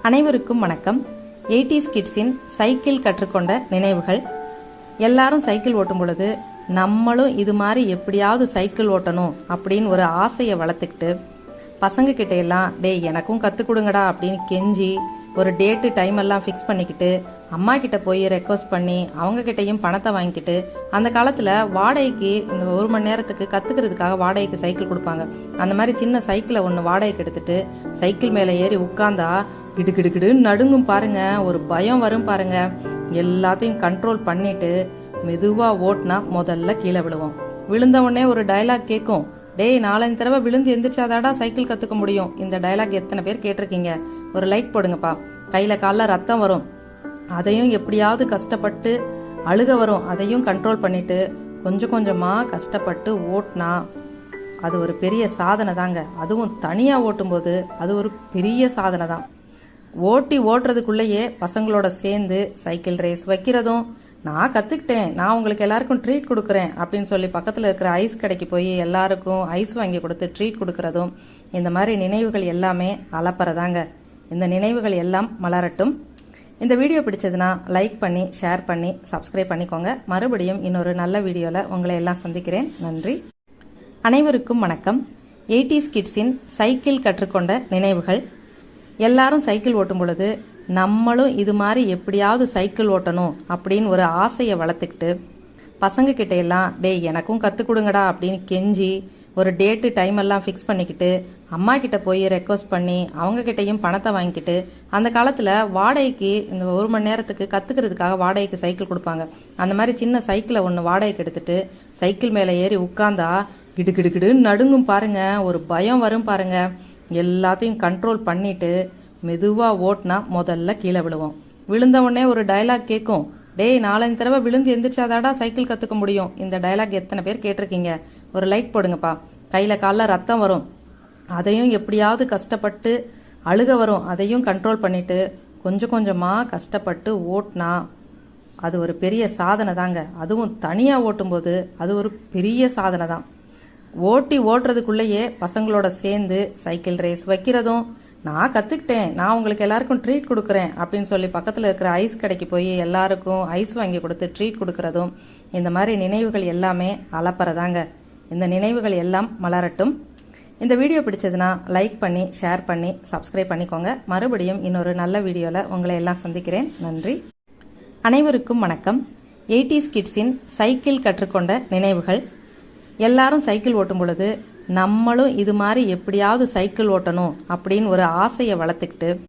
அனைவருக்கும் வணக்கம். 80s கிட்ஸின் cycle கற்றுக்கொண்ட நினைவுகள். எல்லாரும் சைக்கிள் ஓட்டும் பொழுது நம்மளும் இது மாதிரி எப்படியாவது சைக்கிள் ஓட்டணும் அப்படின்னு ஒரு ஆசையை வளர்த்துக்கிட்டு பசங்க கிட்ட எல்லாம் டேய் எனக்கும் கற்றுக் கொடுங்கடா அப்படின்னு கெஞ்சி ஒரு டேட்டு டைம் எல்லாம் ஃபிக்ஸ் பண்ணிக்கிட்டு அம்மா கிட்ட போய் ரெக்வஸ்ட் பண்ணி அவங்க கிட்டையும் பணத்தை வாங்கிக்கிட்டு அந்த காலத்துல வாடகைக்கு இந்த 1 மணி நேரத்துக்கு கத்துக்கிறதுக்காக வாடகைக்கு சைக்கிள் கொடுப்பாங்க. அந்த மாதிரி சின்ன சைக்கிளை ஒன்று வாடகைக்கு எடுத்துட்டு சைக்கிள் மேலே ஏறி உட்கார்ந்தா கிடுகிடுகிடுன்னு நடுங்கும் பாருங்க, ஒரு பயம் வரும் பாருங்க. எல்லாத்தையும் கண்ட்ரோல் பண்ணிட்டு மெதுவா ஓட்டினா முதல்ல கீழே விழுவோம். விழுந்த உடனே ஒரு டயலாக் கேட்கும், டேய் 4-5 தடவை விழுந்து எந்திரிச்சாதாடா சைக்கிள் கத்துக்க முடியும். இந்த டயலாக் எத்தனை பேர் கேட்டிருக்கீங்க? ஒரு லைக் போடுங்கப்பா. கையில காலில் ரத்தம் வரும், அதையும் எப்படியாவது கஷ்டப்பட்டு அழுக வரும், அதையும் கண்ட்ரோல் பண்ணிட்டு கொஞ்சம் கொஞ்சமா கஷ்டப்பட்டு ஓட்டினா அது ஒரு பெரிய சாதனை தாங்க. அதுவும் தனியா ஓட்டும் போது அது ஒரு பெரிய சாதனை தான். ஓட்டுறதுக்குள்ளேயே பசங்களோட சேர்ந்து சைக்கிள் ரேஸ் வைக்கிறதும், நான் கத்துக்கிட்டேன், நான் உங்களுக்கு எல்லாருக்கும் ட்ரீட் கொடுக்குறேன் அப்படின்னு சொல்லி பக்கத்துல இருக்கிற ஐஸ் கடைக்கு போய் எல்லாருக்கும் ஐஸ் வாங்கி கொடுத்து ட்ரீட் கொடுக்கறதும், இந்த மாதிரி நினைவுகள் எல்லாமே அளப்பறதாங்க. இந்த நினைவுகள் எல்லாம் மலரட்டும். இந்த வீடியோ பிடிச்சதுன்னா லைக் பண்ணி ஷேர் பண்ணி சப்ஸ்கிரைப் பண்ணிக்கோங்க. மறுபடியும் இன்னொரு நல்ல வீடியோல உங்களை எல்லாம் சந்திக்கிறேன். நன்றி. அனைவருக்கும் வணக்கம். 80s கிட்ஸின் சைக்கிள் கற்றுக்கொண்ட நினைவுகள். எல்லாரும் சைக்கிள் ஓட்டும் பொழுது நம்மளும் இது மாதிரி எப்படியாவது சைக்கிள் ஓட்டணும் அப்படின்னு ஒரு ஆசையை வளர்த்துக்கிட்டு பசங்க கிட்ட எல்லாம் டேய் எனக்கும் கற்றுக் கொடுங்கடா அப்படின்னு கெஞ்சி ஒரு டேட்டு டைம் எல்லாம் ஃபிக்ஸ் பண்ணிக்கிட்டு அம்மா கிட்ட போய் ரெக்வஸ்ட் பண்ணி அவங்க கிட்டையும் பணத்தை வாங்கிக்கிட்டு அந்த காலத்துல வாடகைக்கு இந்த 1 மணி நேரத்துக்கு கத்துக்கிறதுக்காக வாடகைக்கு சைக்கிள் கொடுப்பாங்க. அந்த மாதிரி சின்ன சைக்கிளை ஒன்று வாடகைக்கு எடுத்துட்டு சைக்கிள் மேலே ஏறி உட்கார்ந்தா கிடுகிடுகிடுன்னு நடுங்கும் பாருங்க, ஒரு பயம் வரும் பாருங்க. எல்லாத்தையும் கண்ட்ரோல் பண்ணிட்டு மெதுவா ஓட்டினா முதல்ல கீழே விழுவோம். விழுந்த உடனே ஒரு டயலாக் கேட்கும், டேய் 4-5 தடவை விழுந்து எந்திரிச்சாதாடா சைக்கிள் கத்துக்க முடியும். இந்த டயலாக் எத்தனை பேர் கேட்டிருக்கீங்க? ஒரு லைக் போடுங்கப்பா. கையில காலில் ரத்தம் வரும், அதையும் எப்படியாவது கஷ்டப்பட்டு அழுக வரும், அதையும் கண்ட்ரோல் பண்ணிட்டு கொஞ்சம் கொஞ்சமா கஷ்டப்பட்டு ஓட்டினா அது ஒரு பெரிய சாதனை தாங்க. அதுவும் தனியா ஓட்டும் போது அது ஒரு பெரிய சாதனை தான். ஓட்டுறதுக்குள்ளேயே பசங்களோட சேர்ந்து சைக்கிள் ரேஸ் வைக்கிறதும், நான் கத்துக்கிட்டேன், நான் உங்களுக்கு எல்லாருக்கும் ட்ரீட் கொடுக்குறேன் அப்படின்னு சொல்லி பக்கத்துல இருக்கிற ஐஸ் கடைக்கு போய் எல்லாருக்கும் ஐஸ் வாங்கி கொடுத்து ட்ரீட் கொடுக்கறதும், இந்த மாதிரி நினைவுகள் எல்லாமே அளப்பறதாங்க. இந்த நினைவுகள் எல்லாம் மலரட்டும். இந்த வீடியோ பிடிச்சதுன்னா லைக் பண்ணி ஷேர் பண்ணி சப்ஸ்கிரைப் பண்ணிக்கோங்க. மறுபடியும் இன்னொரு நல்ல வீடியோல உங்களை எல்லாம் சந்திக்கிறேன். நன்றி. அனைவருக்கும் வணக்கம். 80s கிட்ஸின் சைக்கிள் கற்றுக்கொண்ட நினைவுகள். எல்லாரும் சைக்கிள் ஓட்டும் பொழுது நம்மளும் இது மாதிரி எப்படியாவது சைக்கிள் ஓட்டணும் அப்படின்னு ஒரு ஆசையை வளர்த்துக்கிட்டு